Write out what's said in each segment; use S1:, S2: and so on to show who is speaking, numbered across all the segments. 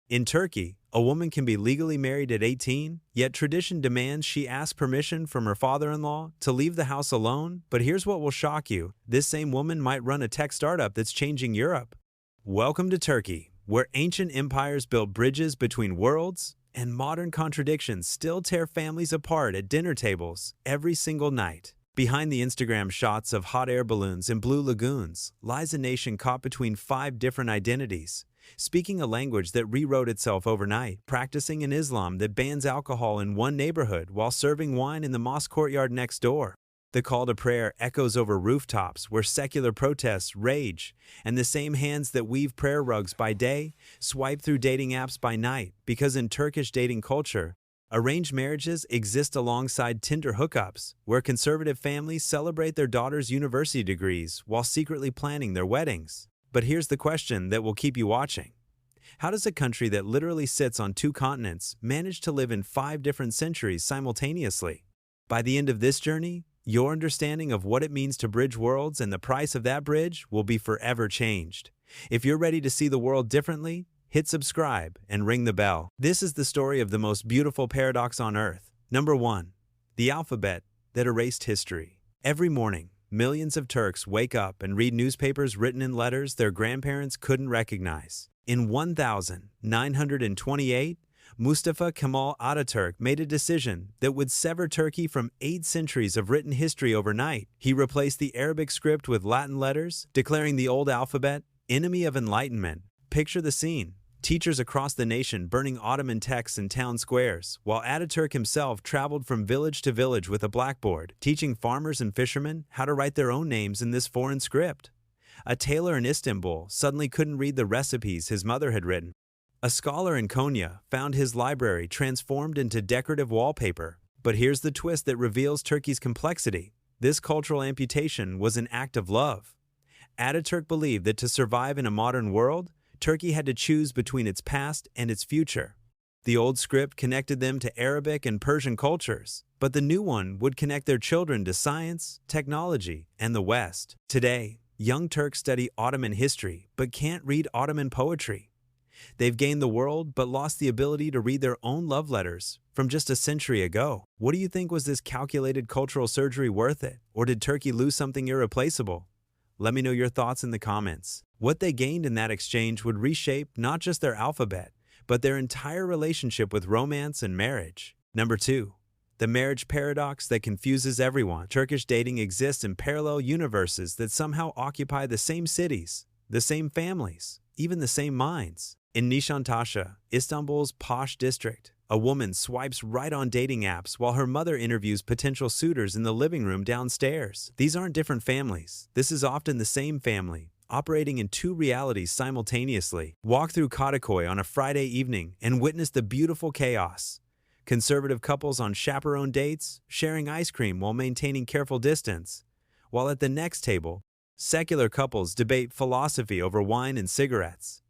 S1: In Turkey, a woman can be legally married at 18, yet tradition demands she ask permission from her father-in-law to leave the house alone. But here's what will shock you. This same woman might run a tech startup that's changing Europe. Welcome to Turkey, where ancient empires built bridges between worlds and modern contradictions still tear families apart at dinner tables every single night. Behind the Instagram shots of hot air balloons and blue lagoons lies a nation caught between 5 different identities, speaking a language that rewrote itself overnight, practicing an Islam that bans alcohol in one neighborhood while serving wine in the mosque courtyard next door. The call to prayer echoes over rooftops where secular protests rage, and the same hands that weave prayer rugs by day swipe through dating apps by night, because in Turkish dating culture, arranged marriages exist alongside Tinder hookups, where conservative families celebrate their daughters' university degrees while secretly planning their weddings. But here's the question that will keep you watching. How does a country that literally sits on 2 continents manage to live in 5 different centuries simultaneously? By the end of this journey, your understanding of what it means to bridge worlds and the price of that bridge will be forever changed. If you're ready to see the world differently, hit subscribe and ring the bell. This is the story of the most beautiful paradox on Earth. Number 1. The alphabet that erased history. Every morning, millions of Turks wake up and read newspapers written in letters their grandparents couldn't recognize. In 1928, Mustafa Kemal Ataturk made a decision that would sever Turkey from 8 centuries of written history overnight. He replaced the Arabic script with Latin letters, declaring the old alphabet enemy of enlightenment. Picture the scene. Teachers across the nation burning Ottoman texts in town squares, while Ataturk himself traveled from village to village with a blackboard, teaching farmers and fishermen how to write their own names in this foreign script. A tailor in Istanbul suddenly couldn't read the recipes his mother had written. A scholar in Konya found his library transformed into decorative wallpaper. But here's the twist that reveals Turkey's complexity. This cultural amputation was an act of love. Ataturk believed that to survive in a modern world, Turkey had to choose between its past and its future. The old script connected them to Arabic and Persian cultures, but the new one would connect their children to science, technology, and the West. Today, young Turks study Ottoman history but can't read Ottoman poetry. They've gained the world but lost the ability to read their own love letters from just a century ago. What do you think? Was this calculated cultural surgery worth it, or did Turkey lose something irreplaceable? Let me know your thoughts in the comments. What they gained in that exchange would reshape not just their alphabet, but their entire relationship with romance and marriage. Number 2. The marriage paradox that confuses everyone. Turkish dating exists in parallel universes that somehow occupy the same cities, the same families, even the same minds. In Nişantaşı, Istanbul's posh district, a woman swipes right on dating apps while her mother interviews potential suitors in the living room downstairs. These aren't different families. This is often the same family, operating in 2 realities simultaneously. Walk through Cappadocia on a Friday evening and witness the beautiful chaos. Conservative couples on chaperone dates, sharing ice cream while maintaining careful distance. While at the next table, secular couples debate philosophy over wine and cigarettes.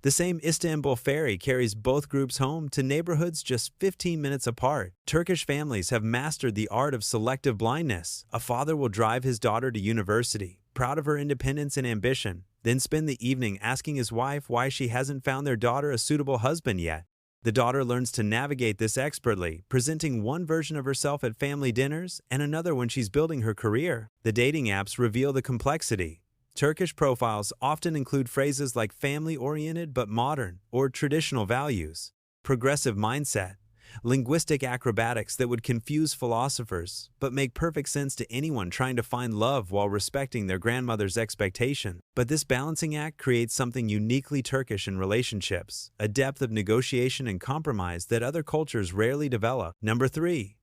S1: The same Istanbul ferry carries both groups home to neighborhoods just 15 minutes apart. Turkish families have mastered the art of selective blindness. A father will drive his daughter to university, proud of her independence and ambition, then spend the evening asking his wife why she hasn't found their daughter a suitable husband yet. The daughter learns to navigate this expertly, presenting one version of herself at family dinners and another when she's building her career. The dating apps reveal the complexity. Turkish profiles often include phrases like family-oriented but modern or traditional values, progressive mindset, linguistic acrobatics that would confuse philosophers but make perfect sense to anyone trying to find love while respecting their grandmother's expectation. But this balancing act creates something uniquely Turkish in relationships, a depth of negotiation and compromise that other cultures rarely develop. Number 3.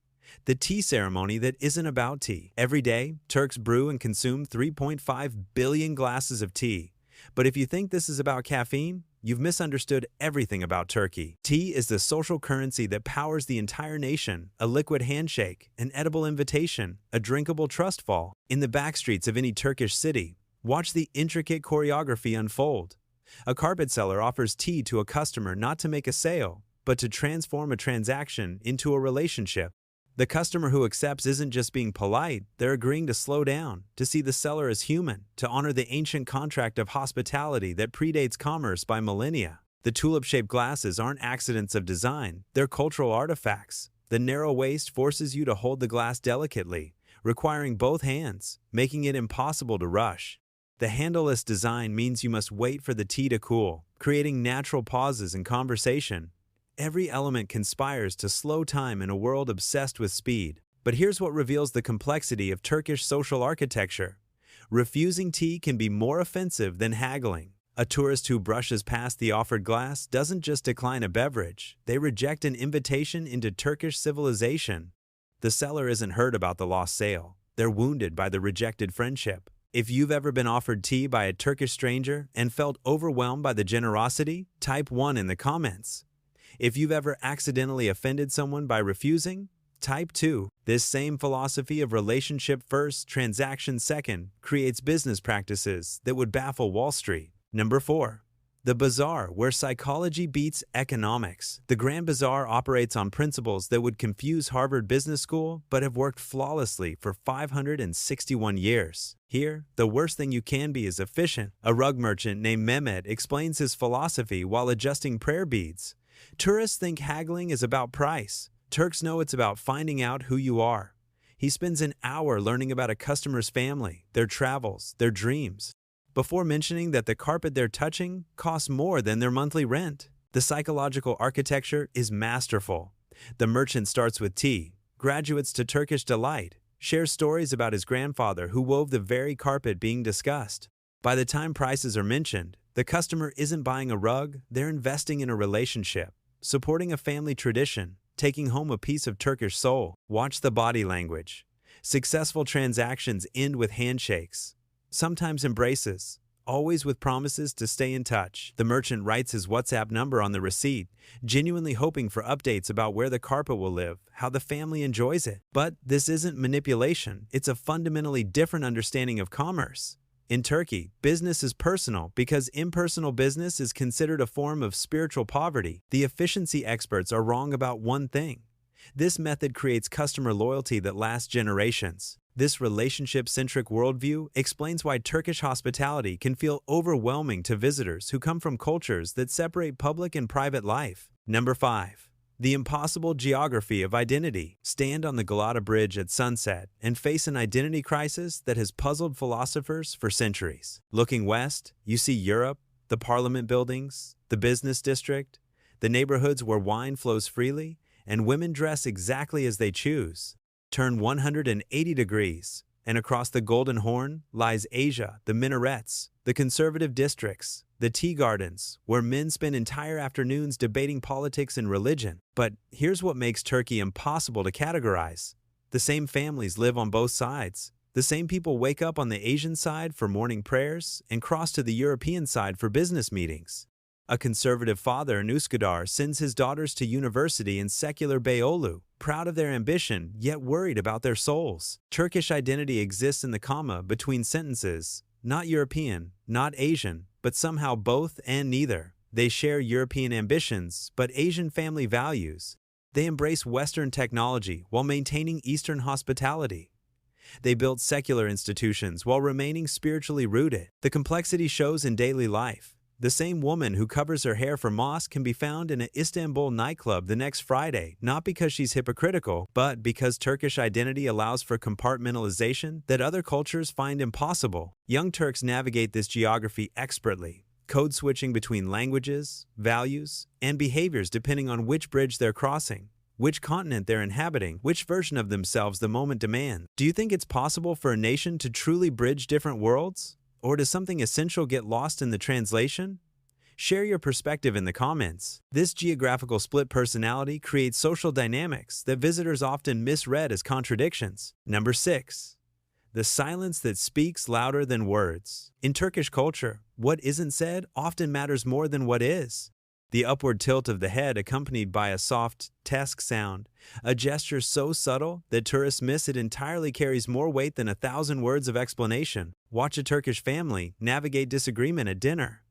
S1: The tea ceremony that isn't about tea. Every day, Turks brew and consume 3.5 billion glasses of tea. But if you think this is about caffeine, you've misunderstood everything about Turkey. Tea is the social currency that powers the entire nation, a liquid handshake, an edible invitation, a drinkable trust fall. In the backstreets of any Turkish city, watch the intricate choreography unfold. A carpet seller offers tea to a customer not to make a sale, but to transform a transaction into a relationship. The customer who accepts isn't just being polite, they're agreeing to slow down, to see the seller as human, to honor the ancient contract of hospitality that predates commerce by millennia. The tulip-shaped glasses aren't accidents of design, they're cultural artifacts. The narrow waist forces you to hold the glass delicately, requiring both hands, making it impossible to rush. The handleless design means you must wait for the tea to cool, creating natural pauses in conversation. Every element conspires to slow time in a world obsessed with speed. But here's what reveals the complexity of Turkish social architecture. Refusing tea can be more offensive than haggling. A tourist who brushes past the offered glass doesn't just decline a beverage, they reject an invitation into Turkish civilization. The seller isn't hurt about the lost sale, they're wounded by the rejected friendship. If you've ever been offered tea by a Turkish stranger and felt overwhelmed by the generosity, type 1 in the comments. If you've ever accidentally offended someone by refusing, type 2. This same philosophy of relationship first, transaction second creates business practices that would baffle Wall Street. Number 4. The Bazaar, where psychology beats economics. The Grand Bazaar operates on principles that would confuse Harvard Business School but have worked flawlessly for 561 years. Here, the worst thing you can be is efficient. A rug merchant named Mehmet explains his philosophy while adjusting prayer beads. Tourists think haggling is about price. Turks know it's about finding out who you are. He spends an hour learning about a customer's family, their travels, their dreams, before mentioning that the carpet they're touching costs more than their monthly rent. The psychological architecture is masterful. The merchant starts with tea, graduates to Turkish delight, shares stories about his grandfather who wove the very carpet being discussed. By the time prices are mentioned, the customer isn't buying a rug, they're investing in a relationship, supporting a family tradition, taking home a piece of Turkish soul. Watch the body language. Successful transactions end with handshakes, sometimes embraces, always with promises to stay in touch. The merchant writes his WhatsApp number on the receipt, genuinely hoping for updates about where the carpet will live, how the family enjoys it. But this isn't manipulation, it's a fundamentally different understanding of commerce. In Turkey, business is personal because impersonal business is considered a form of spiritual poverty. The efficiency experts are wrong about one thing. This method creates customer loyalty that lasts generations. This relationship-centric worldview explains why Turkish hospitality can feel overwhelming to visitors who come from cultures that separate public and private life. Number 5. The impossible geography of identity. Stand on the Galata Bridge at sunset and face an identity crisis that has puzzled philosophers for centuries. Looking west, you see Europe, the parliament buildings, the business district, the neighborhoods where wine flows freely, and women dress exactly as they choose. Turn 180 degrees, and across the Golden Horn lies Asia, the minarets, the conservative districts, the tea gardens, where men spend entire afternoons debating politics and religion. But here's what makes Turkey impossible to categorize. The same families live on both sides. The same people wake up on the Asian side for morning prayers and cross to the European side for business meetings. A conservative father in Üsküdar sends his daughters to university in secular Beyoğlu, proud of their ambition, yet worried about their souls. Turkish identity exists in the comma between sentences, not European, not Asian, but somehow both and neither. They share European ambitions, but Asian family values. They embrace Western technology while maintaining Eastern hospitality. They build secular institutions while remaining spiritually rooted. The complexity shows in daily life. The same woman who covers her hair for mosque can be found in an Istanbul nightclub the next Friday, not because she's hypocritical, but because Turkish identity allows for compartmentalization that other cultures find impossible. Young Turks navigate this geography expertly, code switching between languages, values, and behaviors depending on which bridge they're crossing, which continent they're inhabiting, which version of themselves the moment demands. Do you think it's possible for a nation to truly bridge different worlds? Or does something essential get lost in the translation? Share your perspective in the comments. This geographical split personality creates social dynamics that visitors often misread as contradictions. Number 6. The silence that speaks louder than words. In Turkish culture, what isn't said often matters more than what is. The upward tilt of the head accompanied by a soft tesk sound, a gesture so subtle that tourists miss it entirely carries more weight than 1,000 words of explanation. Watch a Turkish family navigate disagreement at dinner.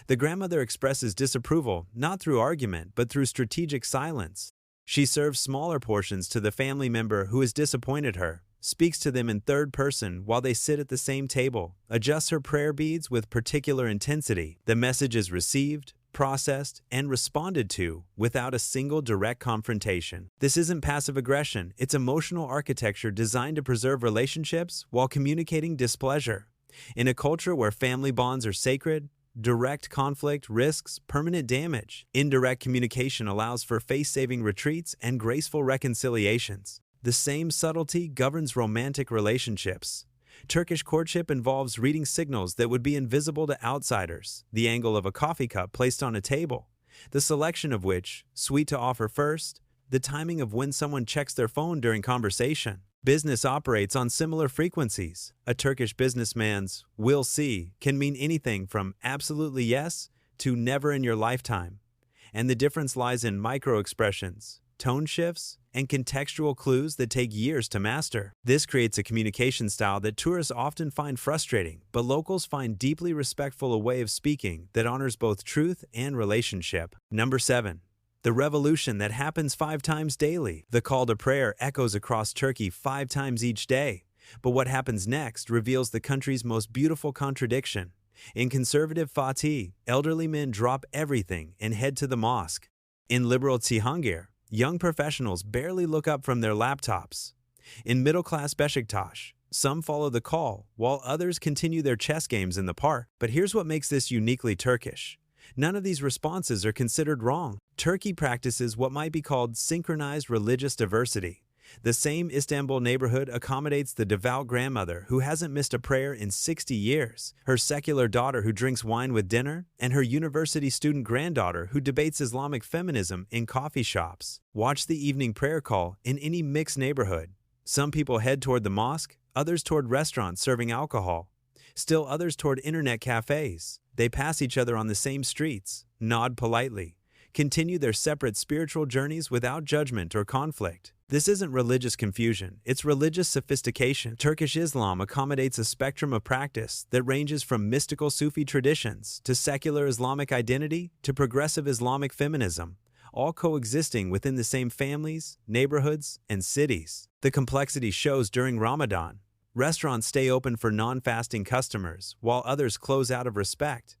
S1: The grandmother expresses disapproval not through argument but through strategic silence. She serves smaller portions to the family member who has disappointed her, speaks to them in third person while they sit at the same table, adjusts her prayer beads with particular intensity. The message is received, processed, and responded to without a single direct confrontation. This isn't passive aggression, it's emotional architecture designed to preserve relationships while communicating displeasure. In a culture where family bonds are sacred, direct conflict risks permanent damage. Indirect communication allows for face-saving retreats and graceful reconciliations. The same subtlety governs romantic relationships. Turkish courtship involves reading signals that would be invisible to outsiders, the angle of a coffee cup placed on a table, the selection of which sweet to offer first, the timing of when someone checks their phone during conversation. Business operates on similar frequencies. A Turkish businessman's "we'll see" can mean anything from absolutely yes to never in your lifetime. And the difference lies in micro-expressions, tone shifts, and contextual clues that take years to master. This creates a communication style that tourists often find frustrating, but locals find deeply respectful a way of speaking that honors both truth and relationship. Number 7. The revolution that happens 5 times daily. The call to prayer echoes across Turkey 5 times each day. But what happens next reveals the country's most beautiful contradiction. In conservative Fatih, elderly men drop everything and head to the mosque. In liberal Cihangir, young professionals barely look up from their laptops. In middle-class Beşiktaş, some follow the call, while others continue their chess games in the park. But here's what makes this uniquely Turkish. None of these responses are considered wrong. Turkey practices what might be called synchronized religious diversity. The same Istanbul neighborhood accommodates the devout grandmother who hasn't missed a prayer in 60 years, her secular daughter who drinks wine with dinner, and her university student granddaughter who debates Islamic feminism in coffee shops. Watch the evening prayer call in any mixed neighborhood. Some people head toward the mosque, others toward restaurants serving alcohol, still others toward internet cafes. They pass each other on the same streets, nod politely, continue their separate spiritual journeys without judgment or conflict. This isn't religious confusion, it's religious sophistication. Turkish Islam accommodates a spectrum of practice that ranges from mystical Sufi traditions to secular Islamic identity to progressive Islamic feminism, all coexisting within the same families, neighborhoods, and cities. The complexity shows during Ramadan. Restaurants stay open for non-fasting customers, while others close out of respect.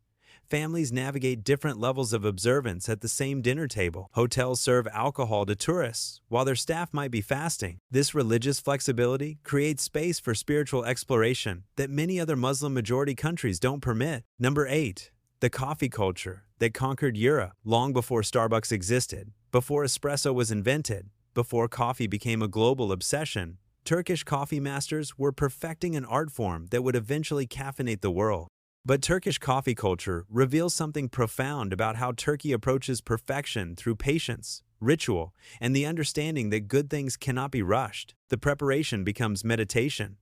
S1: Families navigate different levels of observance at the same dinner table. Hotels serve alcohol to tourists, while their staff might be fasting. This religious flexibility creates space for spiritual exploration that many other Muslim-majority countries don't permit. Number 8. The coffee culture that conquered Europe long before Starbucks existed, before espresso was invented, before coffee became a global obsession. Turkish coffee masters were perfecting an art form that would eventually caffeinate the world. But Turkish coffee culture reveals something profound about how Turkey approaches perfection through patience, ritual, and the understanding that good things cannot be rushed. The preparation becomes meditation.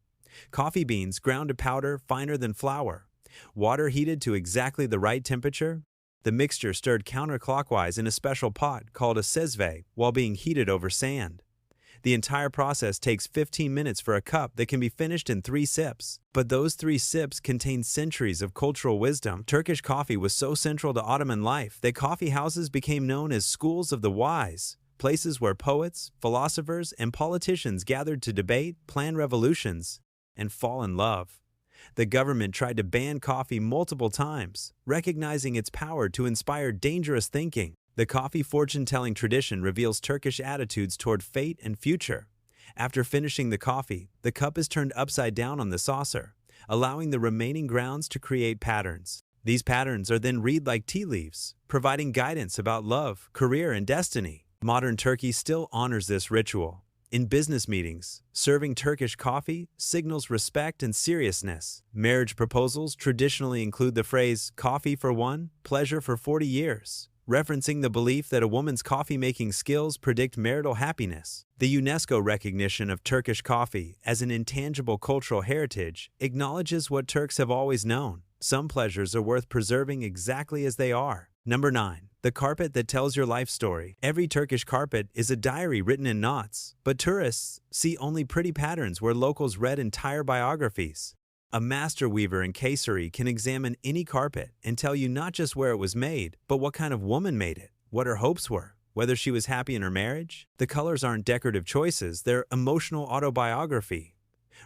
S1: Coffee beans ground to powder finer than flour. Water heated to exactly the right temperature. The mixture stirred counterclockwise in a special pot called a sezve while being heated over sand. The entire process takes 15 minutes for a cup that can be finished in 3 sips. But those 3 sips contain centuries of cultural wisdom. Turkish coffee was so central to Ottoman life that coffee houses became known as schools of the wise, places where poets, philosophers, and politicians gathered to debate, plan revolutions, and fall in love. The government tried to ban coffee multiple times, recognizing its power to inspire dangerous thinking. The coffee fortune-telling tradition reveals Turkish attitudes toward fate and future. After finishing the coffee, the cup is turned upside down on the saucer, allowing the remaining grounds to create patterns. These patterns are then read like tea leaves, providing guidance about love, career, and destiny. Modern Turkey still honors this ritual. In business meetings, serving Turkish coffee signals respect and seriousness. Marriage proposals traditionally include the phrase, "coffee for one, pleasure for 40 years." Referencing the belief that a woman's coffee-making skills predict marital happiness. The UNESCO recognition of Turkish coffee as an intangible cultural heritage acknowledges what Turks have always known. Some pleasures are worth preserving exactly as they are. Number 9. The carpet that tells your life story. Every Turkish carpet is a diary written in knots, but tourists see only pretty patterns where locals read entire biographies. A master weaver in Kayseri can examine any carpet and tell you not just where it was made, but what kind of woman made it, what her hopes were, whether she was happy in her marriage. The colors aren't decorative choices, they're emotional autobiography.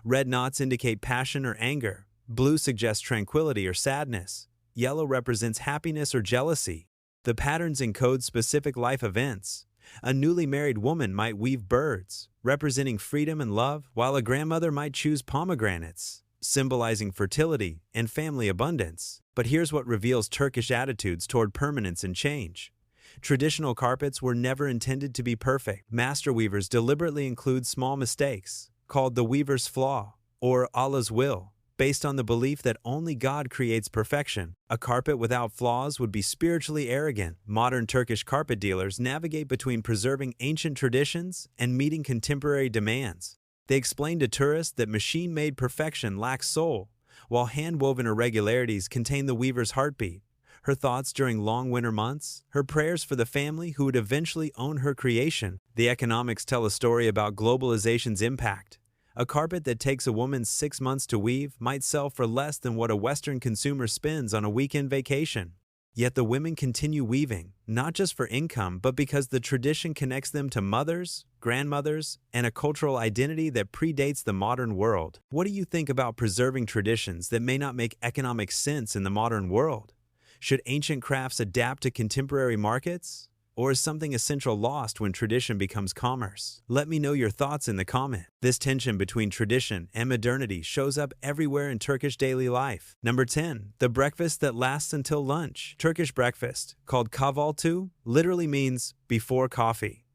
S1: Red knots indicate passion or anger. Blue suggests tranquility or sadness. Yellow represents happiness or jealousy. The patterns encode specific life events. A newly married woman might weave birds, representing freedom and love, while a grandmother might choose pomegranates, symbolizing fertility and family abundance. But here's what reveals Turkish attitudes toward permanence and change. Traditional carpets were never intended to be perfect. Master weavers deliberately include small mistakes, called the weaver's flaw, or Allah's will, based on the belief that only God creates perfection. A carpet without flaws would be spiritually arrogant. Modern Turkish carpet dealers navigate between preserving ancient traditions and meeting contemporary demands. They explain to tourists that machine-made perfection lacks soul, while hand-woven irregularities contain the weaver's heartbeat. Her thoughts during long winter months, her prayers for the family who would eventually own her creation. The economics tell a story about globalization's impact. A carpet that takes a woman 6 months to weave might sell for less than what a Western consumer spends on a weekend vacation. Yet the women continue weaving, not just for income, but because the tradition connects them to mothers, grandmothers, and a cultural identity that predates the modern world. What do you think about preserving traditions that may not make economic sense in the modern world? Should ancient crafts adapt to contemporary markets? Or is something essential lost when tradition becomes commerce? Let me know your thoughts in the comment. This tension between tradition and modernity shows up everywhere in Turkish daily life. Number 10. The breakfast that lasts until lunch. Turkish breakfast, called kahvaltı, literally means before coffee.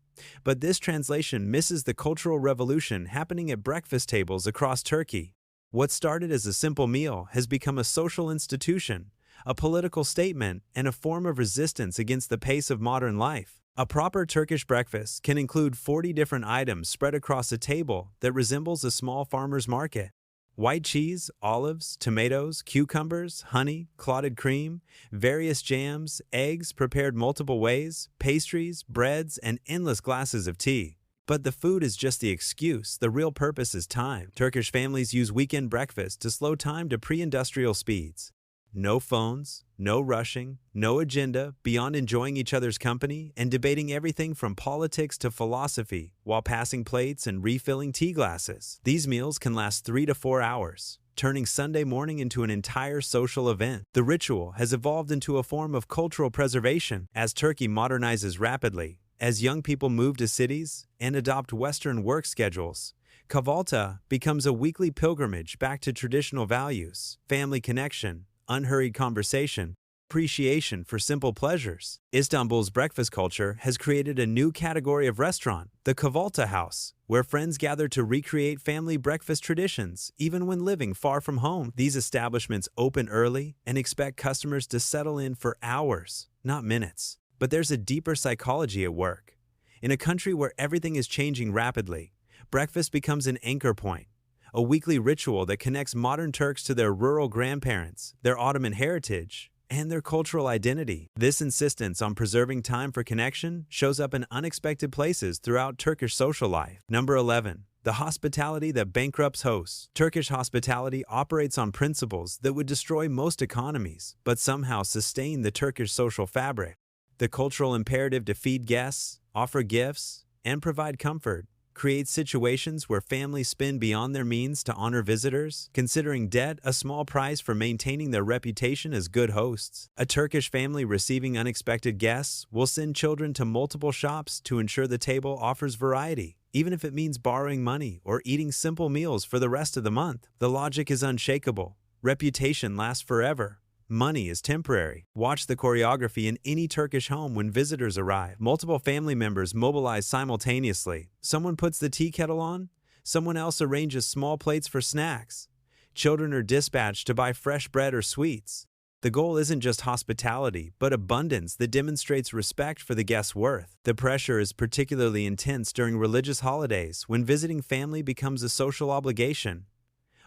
S1: But this translation misses the cultural revolution happening at breakfast tables across Turkey. What started as a simple meal has become a social institution, a political statement, and a form of resistance against the pace of modern life. A proper Turkish breakfast can include 40 different items spread across a table that resembles a small farmer's market. White cheese, olives, tomatoes, cucumbers, honey, clotted cream, various jams, eggs prepared multiple ways, pastries, breads, and endless glasses of tea. But the food is just the excuse. The real purpose is time. Turkish families use weekend breakfast to slow time to pre-industrial speeds. No phones, no rushing, no agenda beyond enjoying each other's company and debating everything from politics to philosophy while passing plates and refilling tea glasses. These meals can last 3 to 4 hours, turning Sunday morning into an entire social event. The ritual has evolved into a form of cultural preservation as Turkey modernizes rapidly. As young people move to cities and adopt Western work schedules, kahvaltı becomes a weekly pilgrimage back to traditional values, family connection, unhurried conversation, appreciation for simple pleasures. Istanbul's breakfast culture has created a new category of restaurant, the kahvaltı house, where friends gather to recreate family breakfast traditions, even when living far from home. These establishments open early and expect customers to settle in for hours, not minutes. But there's a deeper psychology at work. In a country where everything is changing rapidly, breakfast becomes an anchor point, a weekly ritual that connects modern Turks to their rural grandparents, their Ottoman heritage, and their cultural identity. This insistence on preserving time for connection shows up in unexpected places throughout Turkish social life. Number 11. The hospitality that bankrupts hosts. Turkish hospitality operates on principles that would destroy most economies, but somehow sustain the Turkish social fabric. The cultural imperative to feed guests, offer gifts, and provide comfort creates situations where families spend beyond their means to honor visitors, considering debt a small price for maintaining their reputation as good hosts. A Turkish family receiving unexpected guests will send children to multiple shops to ensure the table offers variety, even if it means borrowing money or eating simple meals for the rest of the month. The logic is unshakable. Reputation lasts forever. Money is temporary. Watch the choreography in any Turkish home when visitors arrive. Multiple family members mobilize simultaneously. Someone puts the tea kettle on, someone else arranges small plates for snacks. Children are dispatched to buy fresh bread or sweets. The goal isn't just hospitality, but abundance that demonstrates respect for the guest's worth. The pressure is particularly intense during religious holidays when visiting family becomes a social obligation.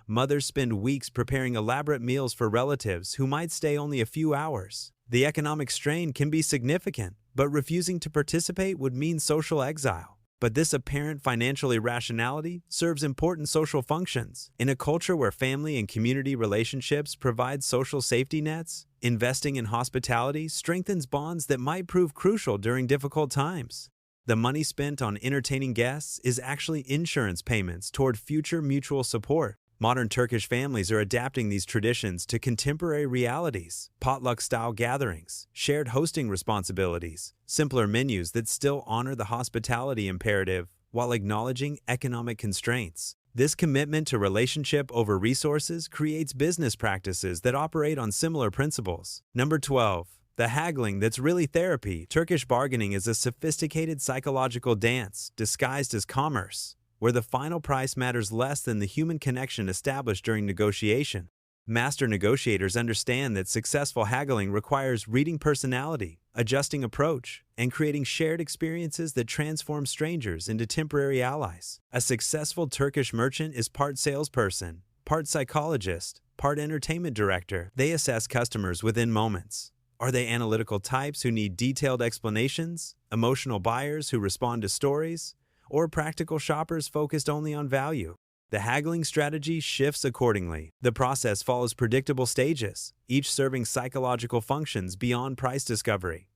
S1: Mothers spend weeks preparing elaborate meals for relatives who might stay only a few hours. The economic strain can be significant, but refusing to participate would mean social exile. But this apparent financial irrationality serves important social functions. In a culture where family and community relationships provide social safety nets, investing in hospitality strengthens bonds that might prove crucial during difficult times. The money spent on entertaining guests is actually insurance payments toward future mutual support. Modern Turkish families are adapting these traditions to contemporary realities: potluck-style gatherings, shared hosting responsibilities, simpler menus that still honor the hospitality imperative while acknowledging economic constraints. This commitment to relationship over resources creates business practices that operate on similar principles. Number 12. The haggling that's really therapy. Turkish bargaining is a sophisticated psychological dance disguised as commerce, where the final price matters less than the human connection established during negotiation. Master negotiators understand that successful haggling requires reading personality, adjusting approach, and creating shared experiences that transform strangers into temporary allies. A successful Turkish merchant is part salesperson, part psychologist, part entertainment director. They assess customers within moments. Are they analytical types who need detailed explanations, emotional buyers who respond to stories, or practical shoppers focused only on value? The haggling strategy shifts accordingly. The process follows predictable stages, each serving psychological functions beyond price discovery.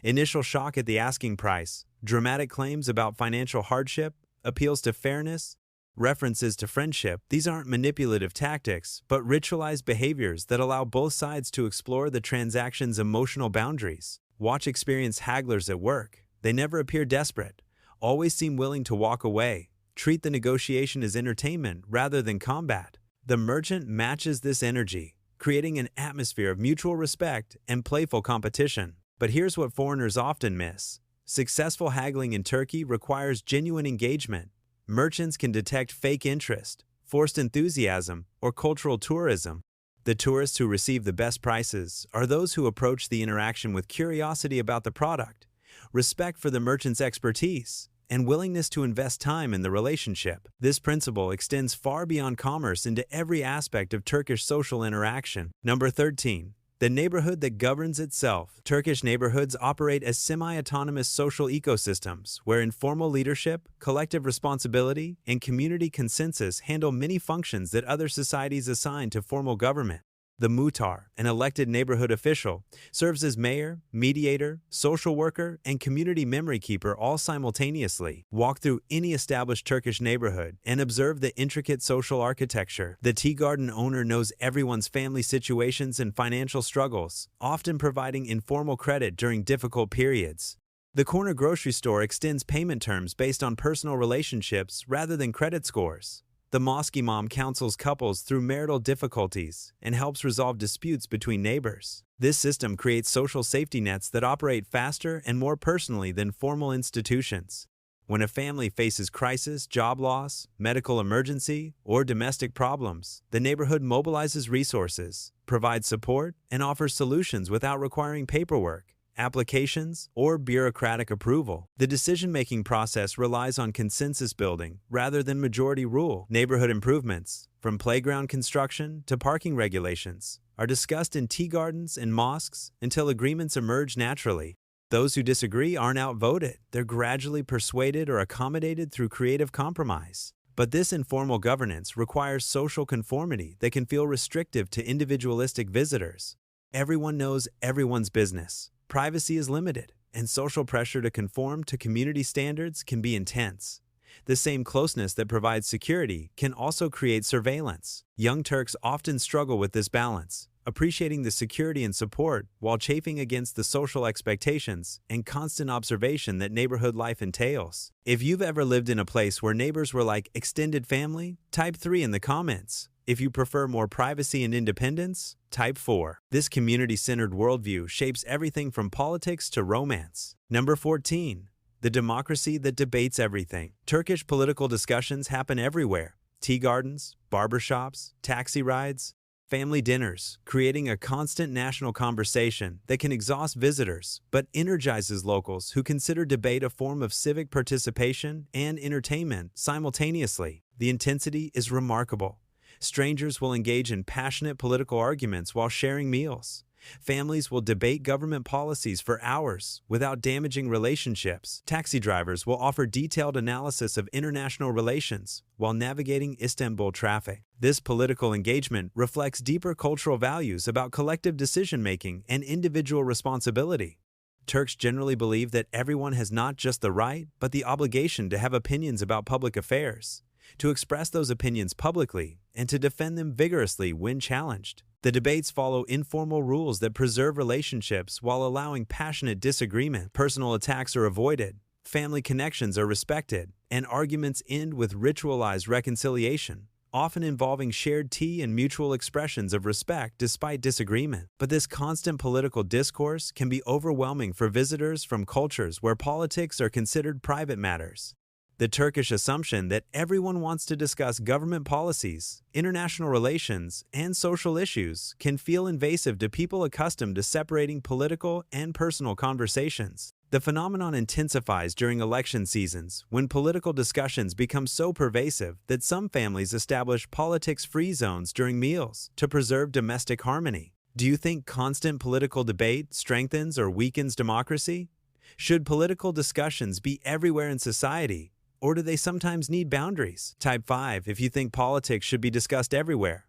S1: Initial shock at the asking price, dramatic claims about financial hardship, appeals to fairness, references to friendship. These aren't manipulative tactics, but ritualized behaviors that allow both sides to explore the transaction's emotional boundaries. Watch experienced hagglers at work. They never appear desperate, always seem willing to walk away, treat the negotiation as entertainment rather than combat. The merchant matches this energy, creating an atmosphere of mutual respect and playful competition. But here's what foreigners often miss. Successful haggling in Turkey requires genuine engagement. Merchants can detect fake interest, forced enthusiasm, or cultural tourism. The tourists who receive the best prices are those who approach the interaction with curiosity about the product, respect for the merchant's expertise, and willingness to invest time in the relationship. This principle extends far beyond commerce into every aspect of Turkish social interaction. Number 13. The neighborhood that governs itself. Turkish neighborhoods operate as semi-autonomous social ecosystems where informal leadership, collective responsibility, and community consensus handle many functions that other societies assign to formal government. The muhtar, an elected neighborhood official, serves as mayor, mediator, social worker, and community memory keeper all simultaneously. Walk through any established Turkish neighborhood and observe the intricate social architecture. The tea garden owner knows everyone's family situations and financial struggles, often providing informal credit during difficult periods. The corner grocery store extends payment terms based on personal relationships rather than credit scores. The mosque imam counsels couples through marital difficulties and helps resolve disputes between neighbors. This system creates social safety nets that operate faster and more personally than formal institutions. When a family faces crisis, job loss, medical emergency, or domestic problems, the neighborhood mobilizes resources, provides support, and offers solutions without requiring paperwork, applications, or bureaucratic approval. The decision-making process relies on consensus building rather than majority rule. Neighborhood improvements, from playground construction to parking regulations, are discussed in tea gardens and mosques until agreements emerge naturally. Those who disagree aren't outvoted. They're gradually persuaded or accommodated through creative compromise. But this informal governance requires social conformity that can feel restrictive to individualistic visitors. Everyone knows everyone's business. Privacy is limited, and social pressure to conform to community standards can be intense. The same closeness that provides security can also create surveillance. Young Turks often struggle with this balance, appreciating the security and support while chafing against the social expectations and constant observation that neighborhood life entails. If you've ever lived in a place where neighbors were like extended family, type 3 in the comments. If you prefer more privacy and independence, type 4. This community-centered worldview shapes everything from politics to romance. Number 14. The democracy that debates everything. Turkish political discussions happen everywhere. Tea gardens, barbershops, taxi rides, family dinners, creating a constant national conversation that can exhaust visitors but energizes locals who consider debate a form of civic participation and entertainment simultaneously. The intensity is remarkable. Strangers will engage in passionate political arguments while sharing meals. Families will debate government policies for hours without damaging relationships. Taxi drivers will offer detailed analysis of international relations while navigating Istanbul traffic. This political engagement reflects deeper cultural values about collective decision-making and individual responsibility. Turks generally believe that everyone has not just the right, but the obligation to have opinions about public affairs. to express those opinions publicly, and to defend them vigorously when challenged. The debates follow informal rules that preserve relationships while allowing passionate disagreement. Personal attacks are avoided, family connections are respected, and arguments end with ritualized reconciliation, often involving shared tea and mutual expressions of respect despite disagreement. But this constant political discourse can be overwhelming for visitors from cultures where politics are considered private matters. The Turkish assumption that everyone wants to discuss government policies, international relations, and social issues can feel invasive to people accustomed to separating political and personal conversations. The phenomenon intensifies during election seasons when political discussions become so pervasive that some families establish politics-free zones during meals to preserve domestic harmony. Do you think constant political debate strengthens or weakens democracy? Should political discussions be everywhere in society, or do they sometimes need boundaries? Type 5 if you think politics should be discussed everywhere.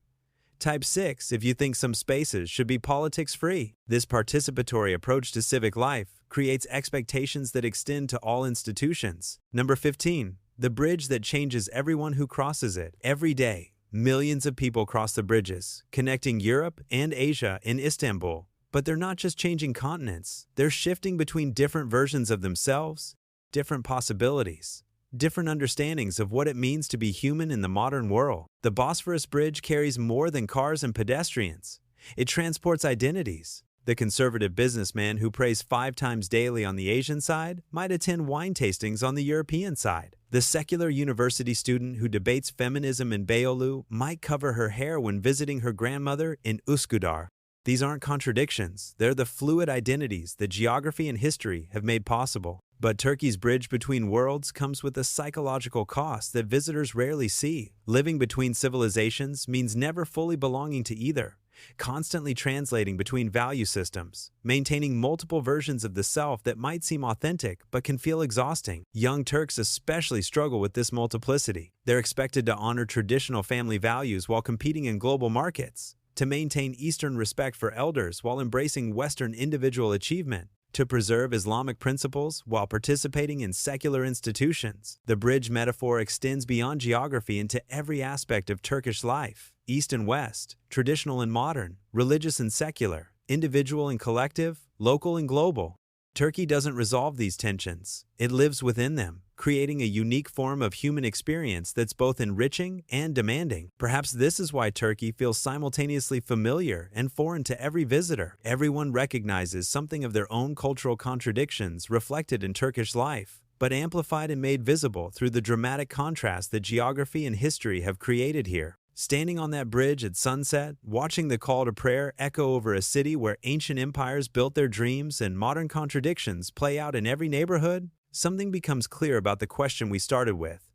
S1: Type 6 if you think some spaces should be politics-free. This participatory approach to civic life creates expectations that extend to all institutions. Number 15. The bridge that changes everyone who crosses it. Every day, millions of people cross the bridges, connecting Europe and Asia in Istanbul. But they're not just changing continents, they're shifting between different versions of themselves, different possibilities, different understandings of what it means to be human in the modern world. The Bosphorus Bridge carries more than cars and pedestrians. It transports identities. The conservative businessman who prays 5 times daily on the Asian side might attend wine tastings on the European side. The secular university student who debates feminism in Beyoğlu might cover her hair when visiting her grandmother in Üsküdar. These aren't contradictions, they're the fluid identities that geography and history have made possible. But Turkey's bridge between worlds comes with a psychological cost that visitors rarely see. Living between civilizations means never fully belonging to either, constantly translating between value systems, maintaining multiple versions of the self that might seem authentic but can feel exhausting. Young Turks especially struggle with this multiplicity. They're expected to honor traditional family values while competing in global markets, to maintain Eastern respect for elders while embracing Western individual achievement, to preserve Islamic principles while participating in secular institutions. The bridge metaphor extends beyond geography into every aspect of Turkish life: East and West, traditional and modern, religious and secular, individual and collective, local and global. Turkey doesn't resolve these tensions. It lives within them, creating a unique form of human experience that's both enriching and demanding. Perhaps this is why Turkey feels simultaneously familiar and foreign to every visitor. Everyone recognizes something of their own cultural contradictions reflected in Turkish life, but amplified and made visible through the dramatic contrast that geography and history have created here. Standing on that bridge at sunset, watching the call to prayer echo over a city where ancient empires built their dreams and modern contradictions play out in every neighborhood, something becomes clear about the question we started with.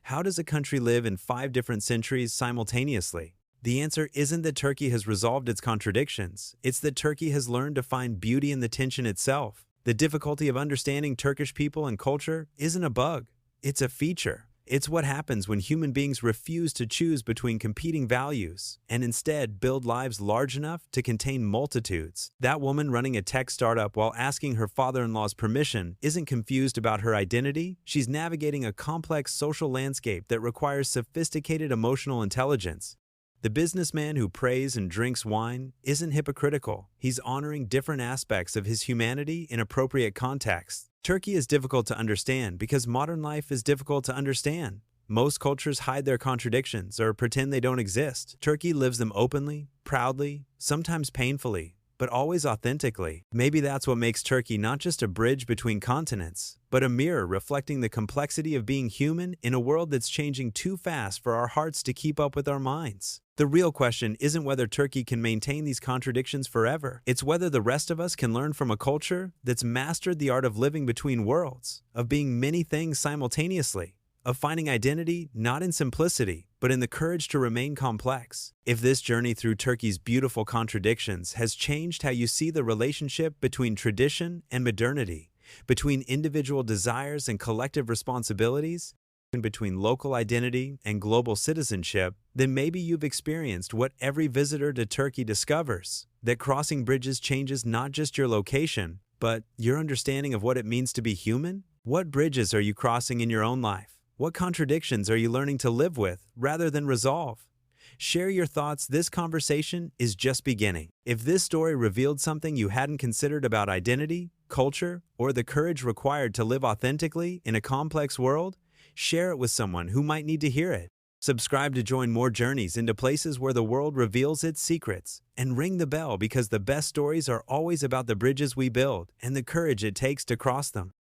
S1: How does a country live in 5 different centuries simultaneously? The answer isn't that Turkey has resolved its contradictions, it's that Turkey has learned to find beauty in the tension itself. The difficulty of understanding Turkish people and culture isn't a bug, it's a feature. It's what happens when human beings refuse to choose between competing values and instead build lives large enough to contain multitudes. That woman running a tech startup while asking her father-in-law's permission isn't confused about her identity. She's navigating a complex social landscape that requires sophisticated emotional intelligence. The businessman who prays and drinks wine isn't hypocritical. He's honoring different aspects of his humanity in appropriate contexts. Turkey is difficult to understand because modern life is difficult to understand. Most cultures hide their contradictions or pretend they don't exist. Turkey lives them openly, proudly, sometimes painfully, but always authentically. Maybe that's what makes Turkey not just a bridge between continents, but a mirror reflecting the complexity of being human in a world that's changing too fast for our hearts to keep up with our minds. The real question isn't whether Turkey can maintain these contradictions forever. It's whether the rest of us can learn from a culture that's mastered the art of living between worlds, of being many things simultaneously, of finding identity not in simplicity, but in the courage to remain complex. If this journey through Turkey's beautiful contradictions has changed how you see the relationship between tradition and modernity, between individual desires and collective responsibilities, and between local identity and global citizenship, then maybe you've experienced what every visitor to Turkey discovers, that crossing bridges changes not just your location, but your understanding of what it means to be human. What bridges are you crossing in your own life? What contradictions are you learning to live with rather than resolve? Share your thoughts. This conversation is just beginning. If this story revealed something you hadn't considered about identity, culture, or the courage required to live authentically in a complex world, share it with someone who might need to hear it. Subscribe to join more journeys into places where the world reveals its secrets. And ring the bell because the best stories are always about the bridges we build and the courage it takes to cross them.